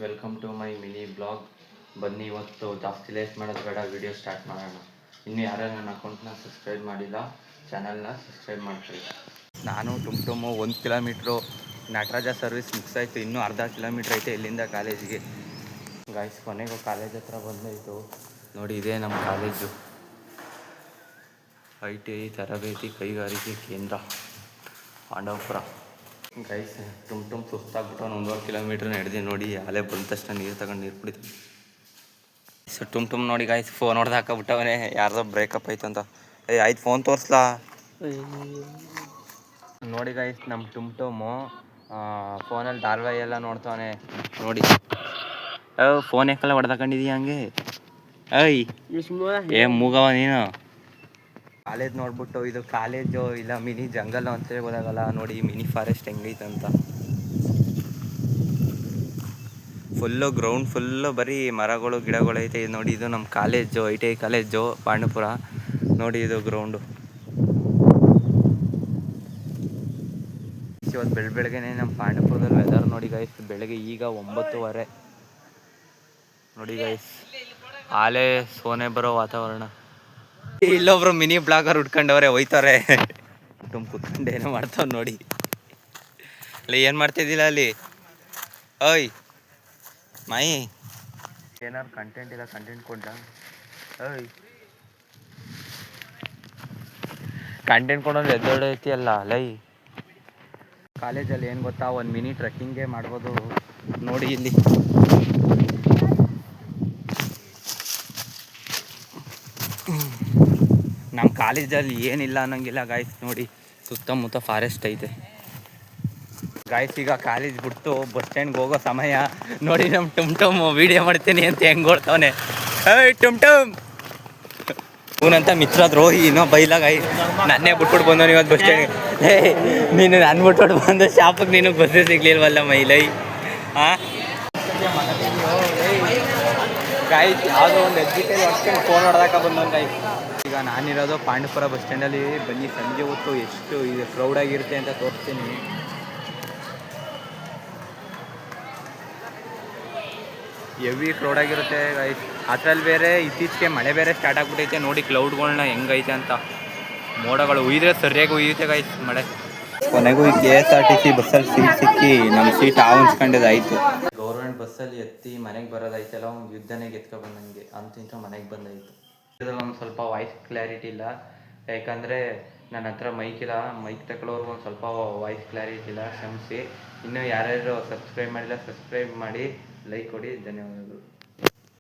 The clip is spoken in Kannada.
Welcome to my mini blog. ಬನ್ನಿ ಇವತ್ತು ಜಾಸ್ತಿ ಲೇಟ್ ಮಾಡೋದು ಬೇಡ, ವಿಡಿಯೋ ಸ್ಟಾರ್ಟ್ ಮಾಡೋಣ. ಇನ್ನು ಯಾರ್ಯಾರು ನನ್ನ ಅಕೌಂಟ್ನ ಸಬ್ಸ್ಕ್ರೈಬ್ ಮಾಡಿಲ್ಲ, ಚಾನಲ್ನ ಸಬ್ಸ್ಕ್ರೈಬ್ ಮಾಡ್ಕೊಳ್ಳಿ. ನಾನು ಟುಮ್ 1 ಕಿಲೋಮೀಟ್ರು ನಟರಾಜ ಸರ್ವಿಸ್ ಮುಗಿಸಾಯ್ತು, ಇನ್ನೂ ಅರ್ಧ ಕಿಲೋಮೀಟ್ರ್ ಐತೆ ಇಲ್ಲಿಂದ ಕಾಲೇಜಿಗೆ. ಗಾಯ್ಸ್, ಕೊನೆಗೂ ಕಾಲೇಜ್ ಹತ್ರ ಬಂದಾಯಿತು. ನೋಡಿ, ಇದೇ ನಮ್ಮ ಕಾಲೇಜು, ITI ತರಬೇತಿ ಕೈಗಾರಿಕೆ ಕೇಂದ್ರ, ಪಾಂಡವಪುರ. ಗೈಸ್, ಟುಮ್ ಸುಸ್ತಾಗ್ಬಿಟ್ಟು 1.5 ಕಿಲೋಮೀಟ್ರ್ ನಡೆದಿ. ನೋಡಿ, ಅಲ್ಲೇ ಬಂದ ತಕ್ಷಣ ನೀರು ತಗೊಂಡು ನೀರು ಕುಡಿತೀವಿ. ಸೊ ಟುಮ್ ನೋಡಿ ಗಾಯ್ಸ್, ಫೋನ್ ಹೊಡೆದು ಹಾಕಬಿಟ್ಟವನೇ, ಯಾರ್ದೋ ಬ್ರೇಕಪ್ ಆಯ್ತು ಅಂತ. ಆಯ್ತು, ಫೋನ್ ತೋರಿಸ್ಲಾ? ನೋಡಿ ಗಾಯ್ಸ್, ನಮ್ಮ ಟುಮ್ ಫೋನಲ್ಲಿ ಧಾರಾವಾಹಿ ಎಲ್ಲ ನೋಡ್ತಾವನೆ. ನೋಡಿ, ಫೋನ್ ಯಾಕಲ್ಲ ಹೊಡೆದಾಕೊಂಡಿದೀಯ ಹಂಗೆ? ಮೂಗವ ನೀನು. ಕಾಲೇಜ್ ನೋಡ್ಬಿಟ್ಟು ಇದು ಕಾಲೇಜು ಇಲ್ಲ ಮಿನಿ ಜಂಗಲ್ ಅಂತೇಳಿ ಗೊತ್ತಾಗಲ್ಲ. ನೋಡಿ, ಮಿನಿ ಫಾರೆಸ್ಟ್ ಹೆಂಗೈತೆ ಅಂತ. ಫುಲ್ಲು ಗ್ರೌಂಡ್ ಫುಲ್ಲು ಬರೀ ಮರಗಳು ಗಿಡಗಳು ಐತೆ. ನೋಡಿ, ಇದು ನಮ್ಮ ಕಾಲೇಜು, ITI ಕಾಲೇಜು ಪಾಂಡವಪುರ. ನೋಡಿ, ಇದು ಗ್ರೌಂಡು. ಇವತ್ತು ಬೆಳಗ್ಗೆನೆ ನಮ್ಮ ಪಾಂಡವಪುರದಲ್ಲಿ ವೆದರ್ ನೋಡಿ ಗೈಸ್. ಬೆಳಗ್ಗೆ ಈಗ 9:15. ನೋಡಿ ಗೈಸ್, ಆಲೆ ಸೋನೆ ಬರೋ ವಾತಾವರಣ. ಇಲ್ಲೊಬ್ರು ಮಿನಿ ಬ್ಲಾಗರ್ ಉಟ್ಕೊಂಡವ್ರೆ, ಹೋಯ್ತವ್ರೆ. ಕುತ್ಕೊಂಡು ಏನೋ ಮಾಡ್ತಾವ್ ನೋಡಿ. ಅಲ್ಲಿ ಏನು ಮಾಡ್ತಿದ್ದಿಲ್ಲ ಅಲ್ಲಿ? ಓಯ್ ಮಾಯಿ, ಏನಾದ್ರು ಕಂಟೆಂಟ್ ಇಲ್ಲ, ಕಂಟೆಂಟ್ ಕೊಡ್ಲ? ಕಂಟೆಂಟ್ ಕೊಡೋದು ಎದ್ದೊಡೈತಿ ಅಲ್ಲ ಲೈ. ಕಾಲೇಜಲ್ಲಿ ಏನು ಗೊತ್ತಾ, 1 ಮಿನಿ ಟ್ರೆಕ್ಕಿಂಗೇ ಮಾಡ್ಬೋದು. ನೋಡಿ ಇಲ್ಲಿ ನಮ್ಮ ಕಾಲೇಜಲ್ಲಿ ಏನಿಲ್ಲ ಅನ್ನೋಂಗಿಲ್ಲ ಗಾಯ್ಸ್. ನೋಡಿ, ಸುತ್ತಮುತ್ತ ಫಾರೆಸ್ಟ್ ಐತೆ ಗಾಯ್ಸ್. ಈಗ ಕಾಲೇಜ್ ಬಿಟ್ಟು ಬಸ್ ಸ್ಟ್ಯಾಂಡ್ಗೆ ಹೋಗೋ ಸಮಯ. ನೋಡಿ, ನಮ್ಮ ಟುಮ್ ವೀಡಿಯೋ ಮಾಡ್ತೀನಿ ಅಂತ ಹೆಂಗೆ ಓಡ್ತಾವನೆ. ಟುಮ್ ಇವನಂತ ಮಿತ್ರ ದ್ರೋಹಿ ಇನ್ನೋ ಬೈಲ ಗಾಯ್ಸ್. ನನ್ನೇ ಬಿಟ್ಬಿಟ್ಟು ಬಂದವನು ಇವತ್ತು ಬಸ್ ಸ್ಟ್ಯಾಂಡ್ಗೆ. ನೀನು ನಾನು ಬಿಟ್ಬಿಟ್ಟು ಬಂದು ಶಾಪಿಗೆ ನೀನು ಬಸ್ಸೇ ಸಿಗ್ಲಿಲ್ವಲ್ಲ ಮೈಲೈ. ಗಾಯ್ಸ್, ಯಾವುದೋ ಒಂದು ಎಜ್ಜಿಕೈ ಹೊಡ್ಕೊಂಡು ಫೋನ್ ಹೊಡೆದಾಕ ಬಂದವನು ಗಾಯ್ಸ್. ಈಗ ನಾನಿರೋದು ಪಾಂಡವಪುರ ಬಸ್ ಸ್ಟ್ಯಾಂಡಲ್ಲಿ. ಬನ್ನಿ, ಸಂಜೆ ಹೊತ್ತು ಎಷ್ಟು ಇದು ಕ್ರೌಡಾಗಿರುತ್ತೆ ಅಂತ ತೋರಿಸ್ತೀನಿ. ಹೆವಿ ಕ್ರೌಡಾಗಿರುತ್ತೆ ಗೈಸ್. ಅದ್ರಲ್ಲಿ ಬೇರೆ ಇತ್ತೀಚೆಗೆ ಮಳೆ ಬೇರೆ ಸ್ಟಾರ್ಟ್ ಆಗಿಬಿಟ್ಟೈತೆ. ನೋಡಿ ಕ್ಲೌಡ್ಗಳನ್ನ ಹೆಂಗೈತೆ ಅಂತ. ಮೋಡಗಳು ಉಯ್ದರೆ ಸರಿಯಾಗಿ ಉಯ್ಯುತ್ತೆ ಗೈಸ್ ಮಳೆ. ಕೊನೆಗೂ ಈ KSRTC ಬಸ್ಸಲ್ಲಿ ಸೀಟ್ ಸಿಕ್ಕಿ ನಮ್ಮ ಸೀಟ್ ಆವನ್ಸ್ಕೊಂಡಿದ್ದಾಯಿತು. ಗೌರ್ಮೆಂಟ್ ಬಸ್ಸಲ್ಲಿ ಎತ್ತಿ ಮನೆಗೆ ಬರೋದೈತಲ್ಲ, ಒಂದು ಯುದ್ಧನೇ ಗೆತ್ಕೊ ಬಂದಂಗೆ ಇಂಥ ಮನೆಗೆ ಬಂದಾಯಿತು. ಇದ್ರಲ್ಲಿ ಒಂದು ಸ್ವಲ್ಪ ವಾಯ್ಸ್ ಕ್ಲಾರಿಟಿ ಇಲ್ಲ, ಯಾಕಂದರೆ ನನ್ನ ಹತ್ರ ಮೈಕ್ ಇಲ್ಲ. ಮೈಕ್ ತಗೊಳ್ಳೋರ್ಗೆ ಒಂದು ಸ್ವಲ್ಪ ವಾಯ್ಸ್ ಕ್ಲಾರಿಟಿ ಇಲ್ಲ, ಕ್ಷಮಿಸಿ. ಇನ್ನೂ ಯಾರ್ಯಾರು ಸಬ್ಸ್ಕ್ರೈಬ್ ಮಾಡಿಲ್ಲ, ಸಬ್ಸ್ಕ್ರೈಬ್ ಮಾಡಿ, ಲೈಕ್ ಕೊಡಿ. ಧನ್ಯವಾದಗಳು.